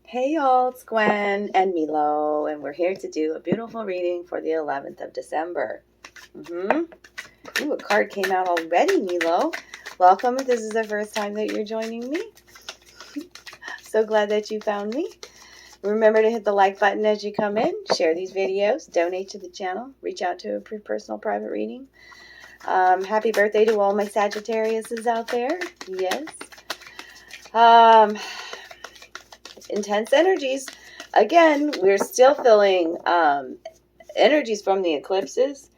Hey y'all, it's Gwen and Milo, and we're here to do a beautiful reading for the 11th of December. Ooh, a card came out already, Milo. Welcome if this is the first time that you're joining me. So glad that you found me. Remember to hit the like button as you come in, share these videos, donate to the channel, reach out to a personal private reading. Happy birthday to all my Sagittariuses out there. Yes. Intense energies. Again, we're still feeling energies from the eclipses.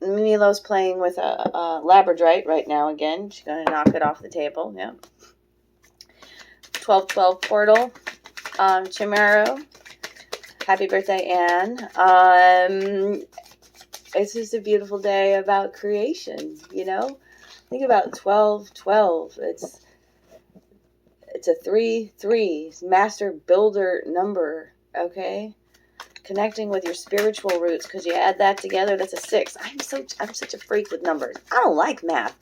Milo's playing with a labradorite right now again. She's going to knock it off the table. Yeah. 1212 portal. Chimero. Happy birthday, Anne. It's just a beautiful day about creation, you know? Think about 1212. It's a 3-3 master builder number, okay? Connecting with your spiritual roots, because you add that together, that's a 6. I'm such a freak with numbers. I don't like math,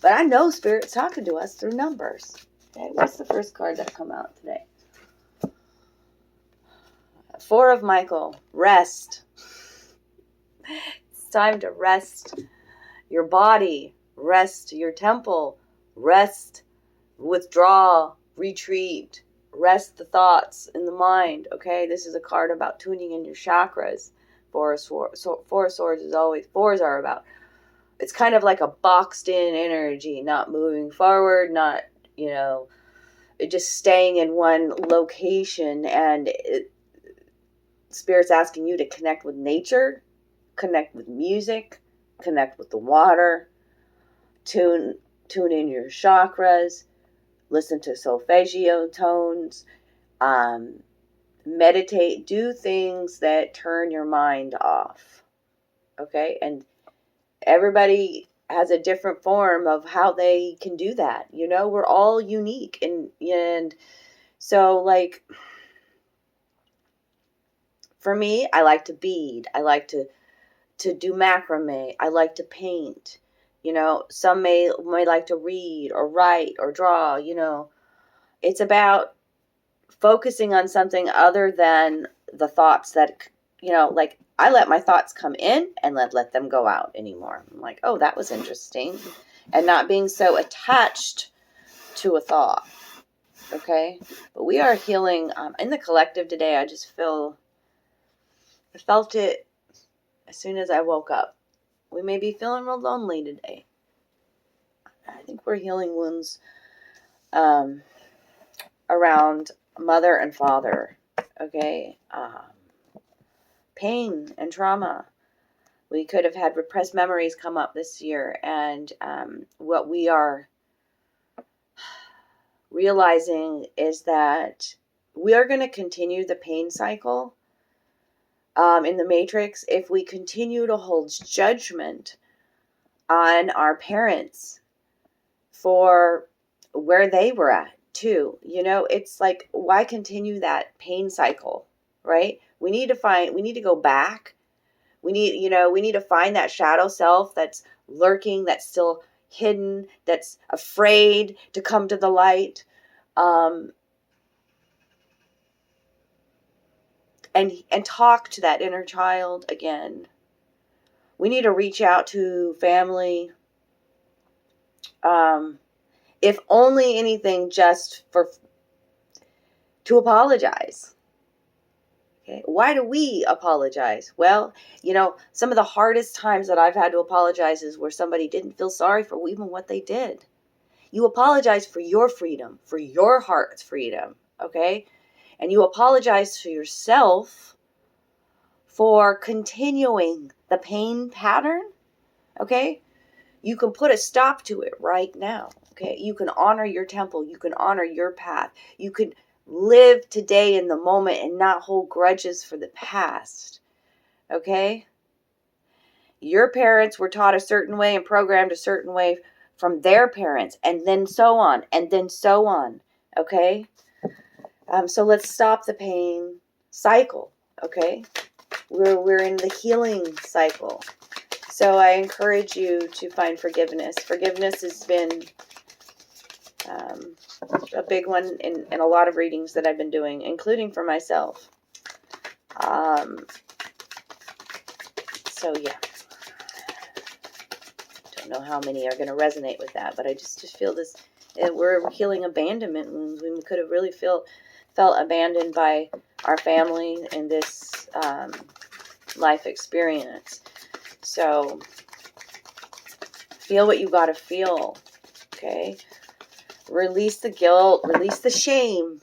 but I know Spirit's talking to us through numbers. Okay, what's the first card that come out today? 4 of Michael. Rest. It's time to rest your body, rest your temple, rest, withdraw, retreat, rest the thoughts in the mind. Okay, this is a card about tuning in your chakras. Four of Swords is always, 4s are about, it's kind of like a boxed in energy, not moving forward, not, it just staying in one location. And Spirit's asking you to connect with nature, connect with music, connect with the water, tune in your chakras, listen to solfeggio tones, meditate, do things that turn your mind off. Okay? And everybody has a different form of how they can do that. We're all unique. And so, like, for me, I like to bead. I like to do macrame. I like to paint. Some may like to read or write or draw. It's about focusing on something other than the thoughts that, like, I let my thoughts come in and let them go out anymore. I'm like, oh, that was interesting. And not being so attached to a thought. Okay? But we are healing in the collective today. I felt it as soon as I woke up. We may be feeling real lonely today. I think we're healing wounds around mother and father. Okay? Pain and trauma. We could have had repressed memories come up this year. And what we are realizing is that we are going to continue the pain cycle in the Matrix if we continue to hold judgment on our parents for where they were at too. It's like, why continue that pain cycle, right? We need to go back. We need to find that shadow self that's lurking, that's still hidden, that's afraid to come to the light. And talk to that inner child again. We need to reach out to family. If only anything, just to apologize. Okay. Why do we apologize? Well, some of the hardest times that I've had to apologize is where somebody didn't feel sorry for even what they did. You apologize for your freedom, for your heart's freedom, okay? And you apologize to yourself for continuing the pain pattern, okay? You can put a stop to it right now, okay? You can honor your temple. You can honor your path. You can live today in the moment and not hold grudges for the past, okay? Your parents were taught a certain way and programmed a certain way from their parents, and then so on, okay? So let's stop the pain cycle, okay? We're in the healing cycle. So I encourage you to find forgiveness. Forgiveness has been A big one in a lot of readings that I've been doing, including for myself. So yeah, don't know how many are going to resonate with that, but I just feel this. We're healing abandonment wounds. We could have really felt abandoned by our family in this life experience. So feel what you got to feel. Okay. Release the guilt. Release the shame.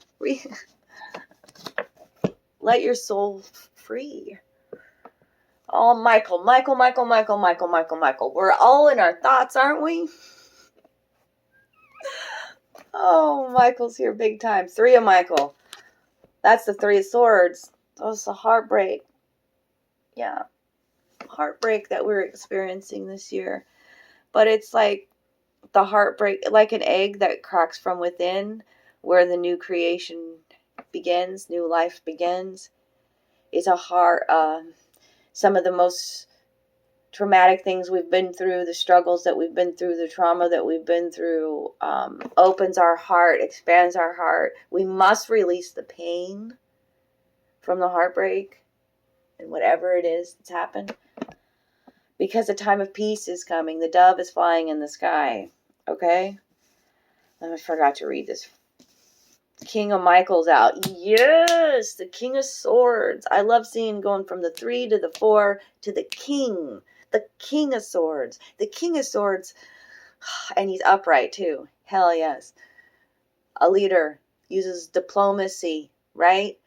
Let your soul free. Oh, Michael. We're all in our thoughts, aren't we? Oh, Michael's here big time. 3 of Michael. That's the 3 of Swords. That was a heartbreak. Yeah. Heartbreak that we're experiencing this year. But it's like the heartbreak, like an egg that cracks from within, where the new creation begins, new life begins. It's a heart, some of the most traumatic things we've been through, the struggles that we've been through, the trauma that we've been through, opens our heart, expands our heart. We must release the pain from the heartbreak and whatever it is that's happened, because a time of peace is coming. The dove is flying in the sky. Okay? I forgot to read this. King of Michael's out. Yes, the King of Swords. I love seeing going from the 3 to the 4 to the King. The King of Swords. The King of Swords. And he's upright too. Hell yes. A leader. Uses diplomacy, right?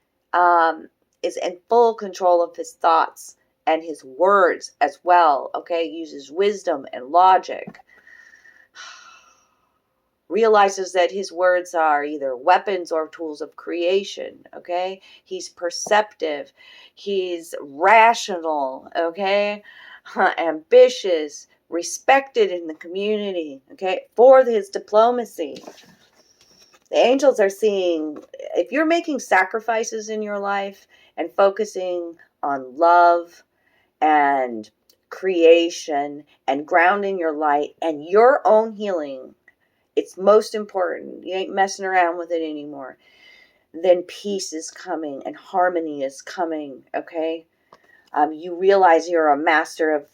Is in full control of his thoughts and his words as well. Okay? Uses wisdom and logic. Realizes that his words are either weapons or tools of creation, okay? He's perceptive. He's rational, okay? Ambitious, respected in the community, okay? For his diplomacy. The angels are seeing, if you're making sacrifices in your life and focusing on love and creation and grounding your light and your own healing, it's most important. You ain't messing around with it anymore. Then peace is coming and harmony is coming, okay? You realize you're a master of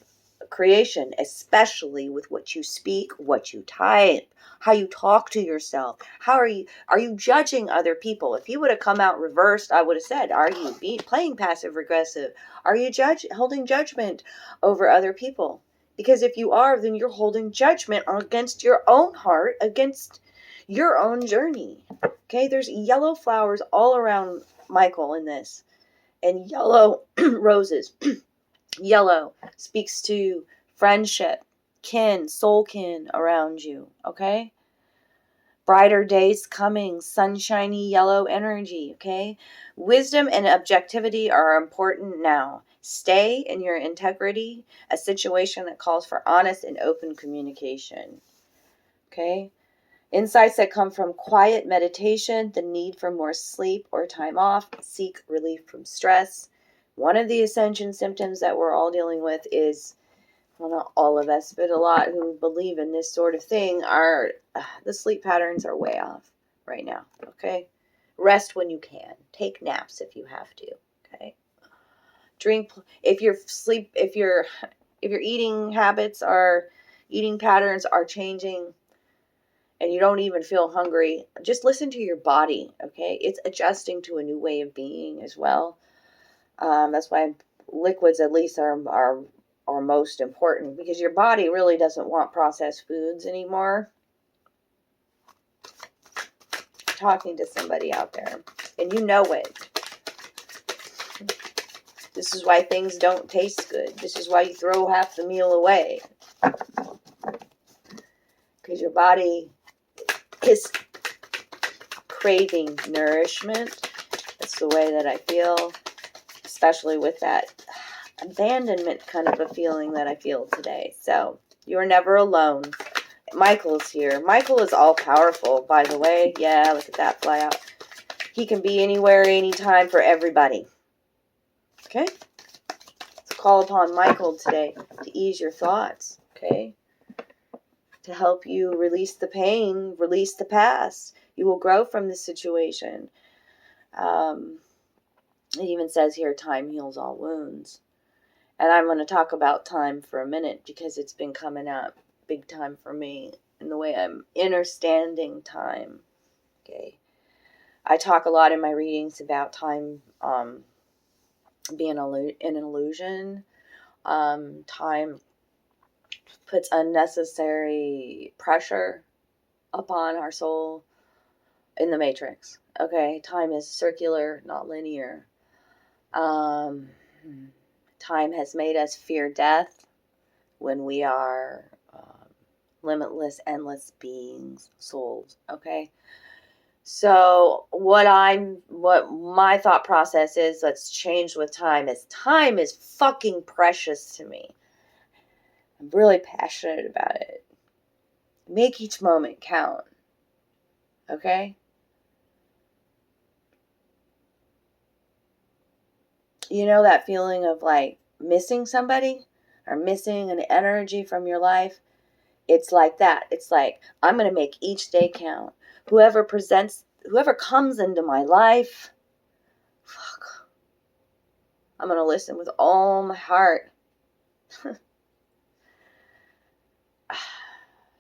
creation, especially with what you speak, what you type, how you talk to yourself. Are you judging other people? If you would have come out reversed, I would have said, are you playing passive aggressive? Are you holding judgment over other people? Because if you are, then you're holding judgment against your own heart, against your own journey. Okay, there's yellow flowers all around Michael in this. And yellow roses. Yellow speaks to friendship, kin, soul kin around you. Okay? Brighter days coming, sunshiny yellow energy. Okay? Wisdom and objectivity are important now. Stay in your integrity, a situation that calls for honest and open communication. Okay? Insights that come from quiet meditation, the need for more sleep or time off, seek relief from stress. One of the ascension symptoms that we're all dealing with is, well, not all of us, but a lot who believe in this sort of thing are, the sleep patterns are way off right now. Okay? Rest when you can. Take naps if you have to. Okay? Drink if your eating habits eating patterns are changing and you don't even feel hungry, just listen to your body. Okay, it's adjusting to a new way of being as well. That's why liquids at least are most important, because your body really doesn't want processed foods anymore. Talking to somebody out there, and you know it. This is why things don't taste good. This is why you throw half the meal away. Because your body is craving nourishment. That's the way that I feel, especially with that abandonment kind of a feeling that I feel today. So, you're never alone. Michael's here. Michael is all powerful, by the way. Yeah, look at that fly out. He can be anywhere, anytime for everybody. Okay? So call upon Michael today to ease your thoughts. Okay? To help you release the pain, release the past. You will grow from this situation. It even says here, time heals all wounds. And I'm going to talk about time for a minute because it's been coming up big time for me in the way I'm understanding time. Okay. I talk a lot in my readings about time being an illusion. Time puts unnecessary pressure upon our soul in the matrix. Okay. Time is circular, not linear. Time has made us fear death when we are limitless, endless beings, souls. Okay. So what my thought process is, let's change with time is fucking precious to me. I'm really passionate about it. Make each moment count. Okay? You know that feeling of like missing somebody or missing an energy from your life? It's like that. It's like, I'm going to make each day count. Whoever comes into my life, fuck, I'm going to listen with all my heart.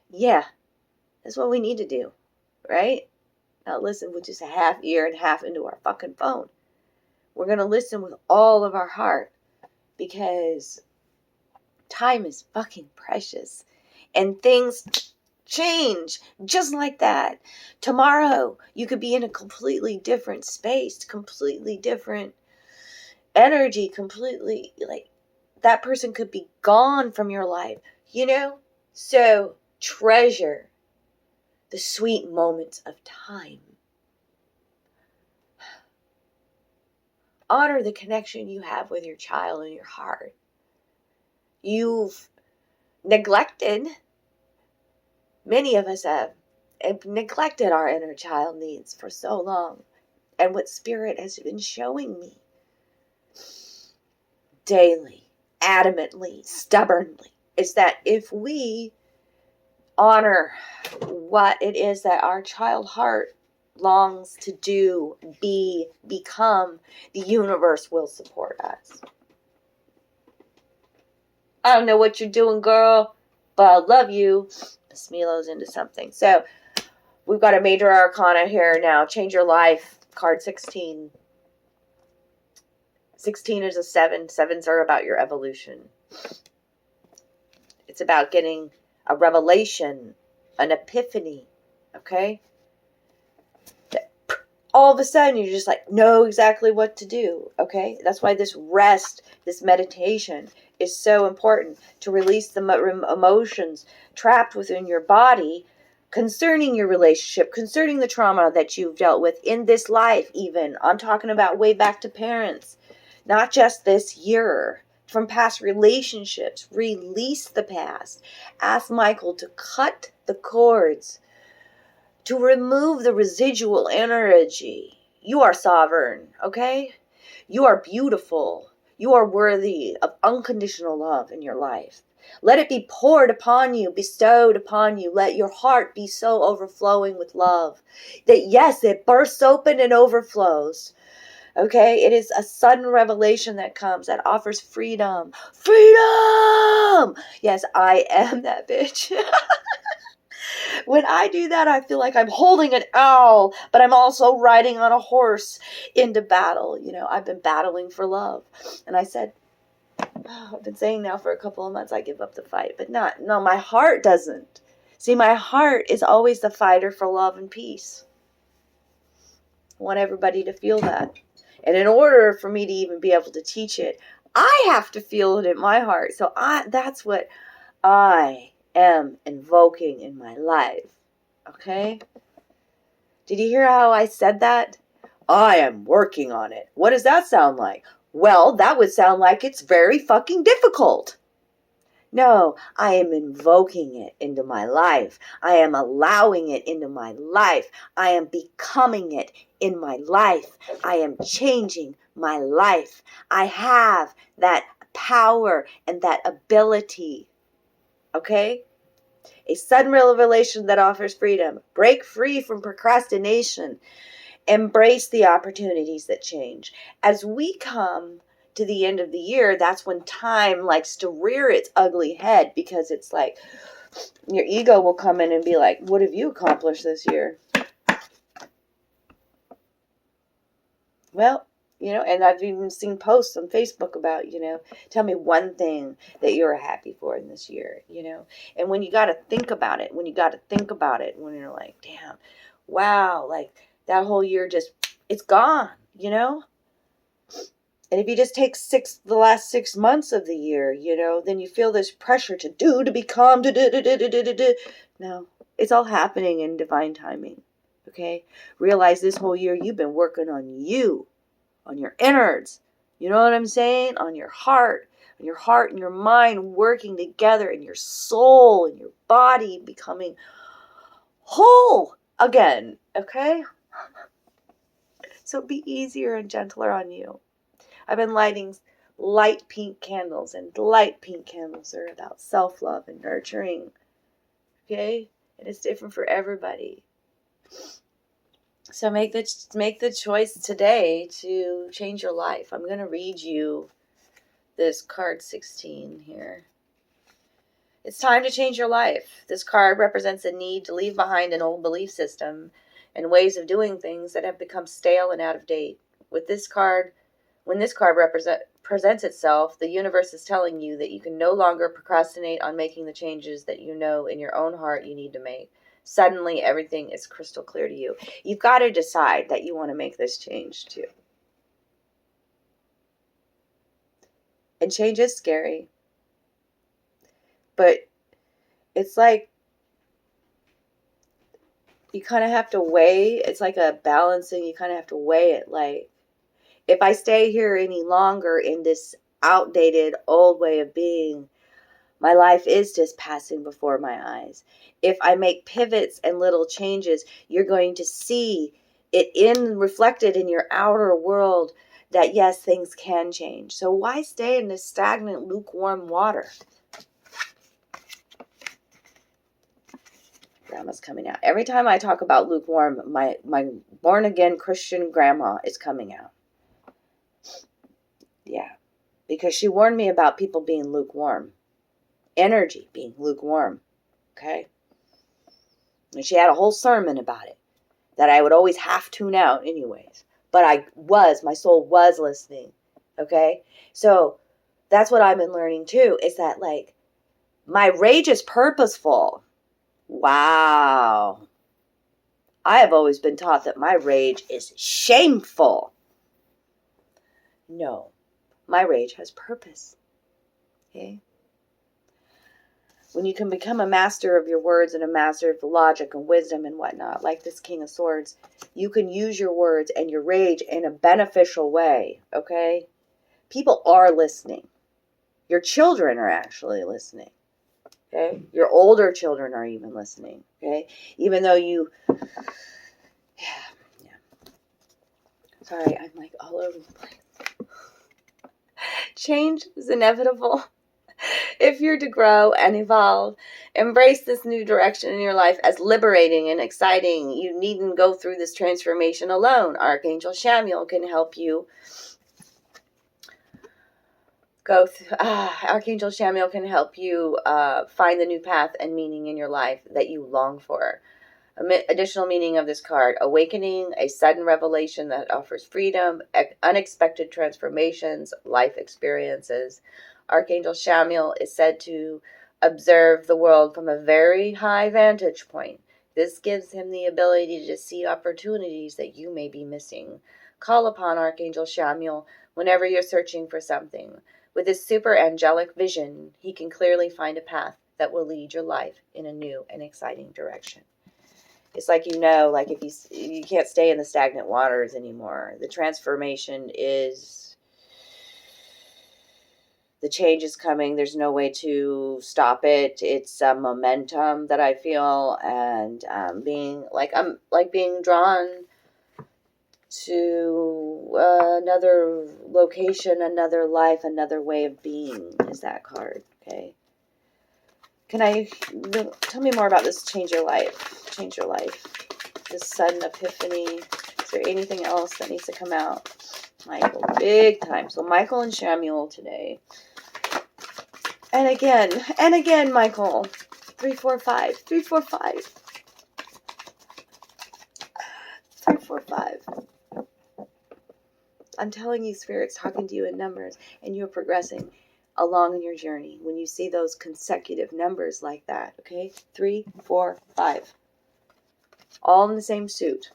Yeah, that's what we need to do, right? Not listen with just a half ear and half into our fucking phone. We're going to listen with all of our heart because time is fucking precious and things change just like that. Tomorrow, you could be in a completely different space, completely different energy, completely, like, that person could be gone from your life, you know? So, treasure the sweet moments of time. Honor the connection you have with your child in your heart. You've neglected, many of us have neglected our inner child needs for so long. And what Spirit has been showing me daily, adamantly, stubbornly, is that if we honor what it is that our child heart longs to do, become, the universe will support us. I don't know what you're doing, girl, but I love you. Miss Milo's into something. So we've got a major arcana here now. Change your life. Card 16. 16 is a 7. 7s are about your evolution. It's about getting a revelation, an epiphany. Okay? All of a sudden, you just like know exactly what to do. Okay? That's why this rest, this meditation is so important, to release the emotions trapped within your body concerning your relationship, concerning the trauma that you've dealt with in this life even. I'm talking about way back to parents. Not just this year. From past relationships. Release the past. Ask Michael to cut the cords, to remove the residual energy. You are sovereign, okay? You are beautiful. You are worthy of unconditional love in your life. Let it be poured upon you, bestowed upon you. Let your heart be so overflowing with love that, yes, it bursts open and overflows. Okay? It is a sudden revelation that comes that offers freedom. Freedom! Yes, I am that bitch. When I do that, I feel like I'm holding an owl, but I'm also riding on a horse into battle. You know, I've been battling for love. And I said, I've been saying now for a couple of months, I give up the fight. But no, my heart doesn't. See, my heart is always the fighter for love and peace. I want everybody to feel that. And in order for me to even be able to teach it, I have to feel it in my heart. So that's what I am invoking in my life. Okay? Did you hear how I said that? I am working on it. What does that sound like? Well, that would sound like it's very fucking difficult. No, I am invoking it into my life. I am allowing it into my life. I am becoming it in my life. I am changing my life. I have that power and that ability. Okay? A sudden revelation that offers freedom. Break free from procrastination. Embrace the opportunities that change. As we come to the end of the year, that's when time likes to rear its ugly head, because it's like your ego will come in and be like, what have you accomplished this year? Well, and I've even seen posts on Facebook about, tell me one thing that you're happy for in this year, and when you got to think about it, when you're like, damn, wow, like that whole year it's gone, And if you just take the last 6 months of the year, then you feel this pressure to become, No, it's all happening in divine timing. Okay? Realize this whole year you've been working on you, on your innards. You know what I'm saying? On your heart and your mind working together, and your soul and your body becoming whole again. Okay? So be easier and gentler on you. I've been lighting light pink candles, and light pink candles are about self-love and nurturing. Okay? And it's different for everybody. So make the choice today to change your life. I'm going to read you this card 16 here. It's time to change your life. This card represents a need to leave behind an old belief system and ways of doing things that have become stale and out of date. When this card presents itself, the universe is telling you that you can no longer procrastinate on making the changes that you know in your own heart you need to make. Suddenly, everything is crystal clear to you. You've got to decide that you want to make this change too. And change is scary. But it's like you kind of have to weigh. It's like a balancing. You kind of have to weigh it. Like, if I stay here any longer in this outdated old way of being, my life is just passing before my eyes. If I make pivots and little changes, you're going to see it reflected in your outer world that yes, things can change. So why stay in this stagnant, lukewarm water? Grandma's coming out. Every time I talk about lukewarm, my born-again Christian grandma is coming out. Yeah, because she warned me about people being lukewarm. Energy being lukewarm. Okay? And she had a whole sermon about it that I would always half tune out anyways. But my soul was listening. Okay? So that's what I've been learning too, is that like my rage is purposeful. Wow. I have always been taught that my rage is shameful. No, my rage has purpose. Okay? When you can become a master of your words and a master of logic and wisdom and whatnot, like this King of Swords, you can use your words and your rage in a beneficial way, okay? People are listening. Your children are actually listening, okay? Your older children are even listening, okay? Even though you... Yeah. Sorry, I'm like all over the place. Change is inevitable. If you're to grow and evolve, embrace this new direction in your life as liberating and exciting. You needn't go through this transformation alone. Archangel Chamuel can help you Archangel Chamuel can help you find the new path and meaning in your life that you long for. Additional meaning of this card: awakening, a sudden revelation that offers freedom, unexpected transformations, life experiences. Archangel Chamuel is said to observe the world from a very high vantage point. This gives him the ability to see opportunities that you may be missing. Call upon Archangel Chamuel whenever you're searching for something. With his super angelic vision, he can clearly find a path that will lead your life in a new and exciting direction. It's like, like if you can't stay in the stagnant waters anymore. The transformation the change is coming. There's no way to stop it. It's a momentum that I feel, and I'm being drawn to another location, another life, another way of being is that card, okay? Tell me more about this change your life. Change your life. This sudden epiphany. Is there anything else that needs to come out? Michael, big time. So Michael and Shamuel today. And again, Michael. 3, 4, 5. 3, 4, 5. 3, 4, 5. I'm telling you, Spirit's talking to you in numbers, and you're progressing along in your journey when you see those consecutive numbers like that, okay? 3, 4, 5. All in the same suit,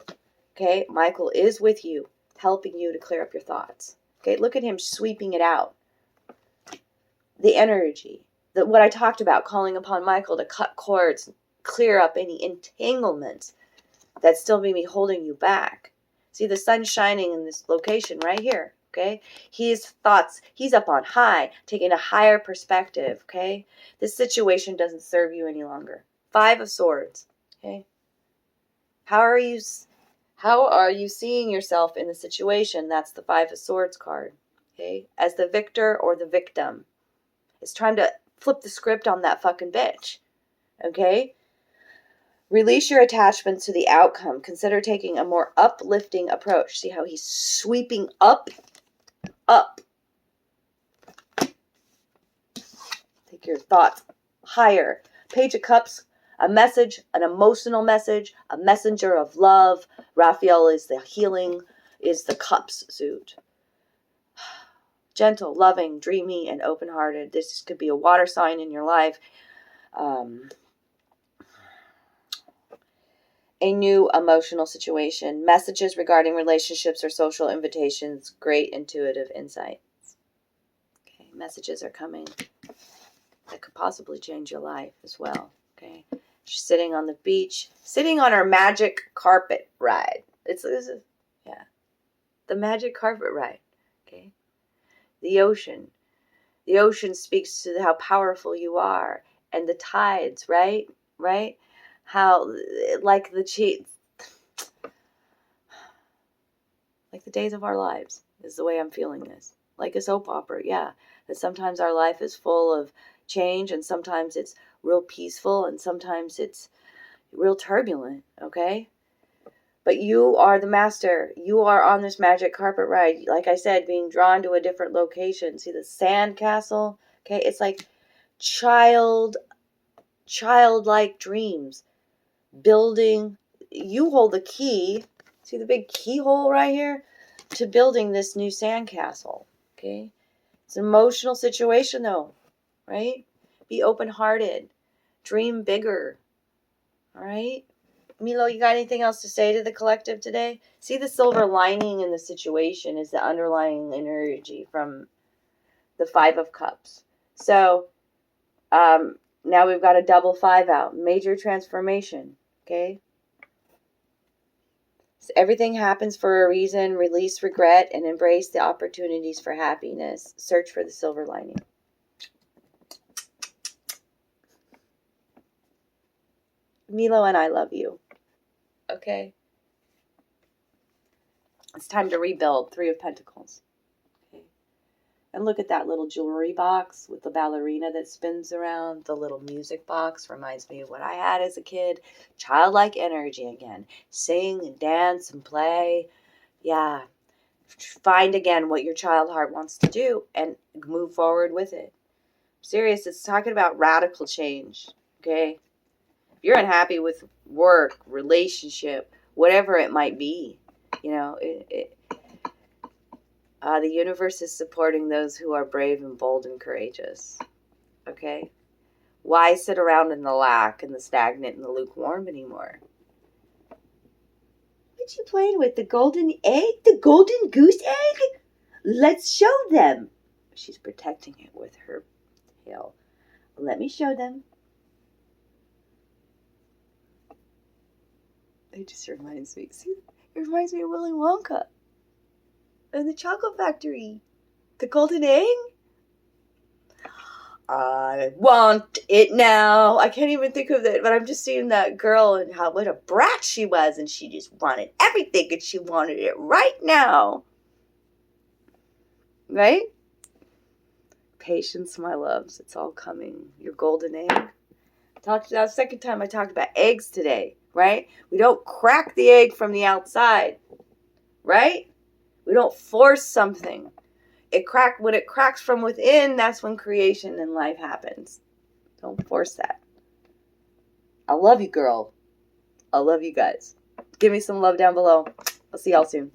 okay? Michael is with you, helping you to clear up your thoughts, okay? Look at him sweeping it out. The energy, what I talked about, calling upon Michael to cut cords, clear up any entanglements that still may be holding you back. See the sun shining in this location right here, okay? He's up on high, taking a higher perspective, okay? This situation doesn't serve you any longer. 5 of Swords, okay? How are you seeing yourself in the situation? That's the 5 of Swords card, okay? As the victor or the victim. It's time to flip the script on that fucking bitch, okay? Release your attachments to the outcome. Consider taking a more uplifting approach. See how he's sweeping up. Take your thoughts higher. Page of Cups, a message, an emotional message, a messenger of love. Raphael is the healing, is the Cups suit. Gentle, loving, dreamy, and open-hearted. This could be a water sign in your life. A new emotional situation, messages regarding relationships or social invitations, great intuitive insights. Okay, messages are coming that could possibly change your life as well. Okay, she's sitting on the beach, sitting on her magic carpet ride. The magic carpet ride. Okay, the ocean speaks to how powerful you are, and the tides, right? How, like the days of our lives is the way I'm feeling this. Like a soap opera, yeah. That sometimes our life is full of change, and sometimes it's real peaceful, and sometimes it's real turbulent, okay? But you are the master. You are on this magic carpet ride. Like I said, being drawn to a different location. See the sand castle? Okay, it's like childlike dreams. Building, you hold the key, see the big keyhole right here, to building this new sandcastle, okay? It's an emotional situation though, right? Be open-hearted, dream bigger, all right? Milo, you got anything else to say to the collective today? See the silver lining in the situation is the underlying energy from the 5 of Cups. So, now we've got a double 5 out, major transformation. Okay? So everything happens for a reason. Release regret and embrace the opportunities for happiness. Search for the silver lining. Milo and I love you. Okay? It's time to rebuild. 3 of Pentacles. Okay? And look at that little jewelry box with the ballerina that spins around. The little music box reminds me of what I had as a kid. Childlike energy again. Sing and dance and play. Yeah. Find again what your child heart wants to do and move forward with it. Serious, it's talking about radical change. Okay? If you're unhappy with work, relationship, whatever it might be, you know, the universe is supporting those who are brave and bold and courageous. Okay? Why sit around in the lack and the stagnant and the lukewarm anymore? What you playing with? The golden egg? The golden goose egg? Let's show them. She's protecting it with her tail. Let me show them. It just reminds me. See, it reminds me of Willy Wonka. And the chocolate factory. The golden egg? I want it now. I can't even think of it, but I'm just seeing that girl and what a brat she was, and she just wanted everything, and she wanted it right now. Right? Patience, my loves. It's all coming. Your golden egg. Second time I talked about eggs today, right? We don't crack the egg from the outside, right? We don't force something. When it cracks from within, that's when creation and life happens. Don't force that. I love you, girl. I love you guys. Give me some love down below. I'll see y'all soon.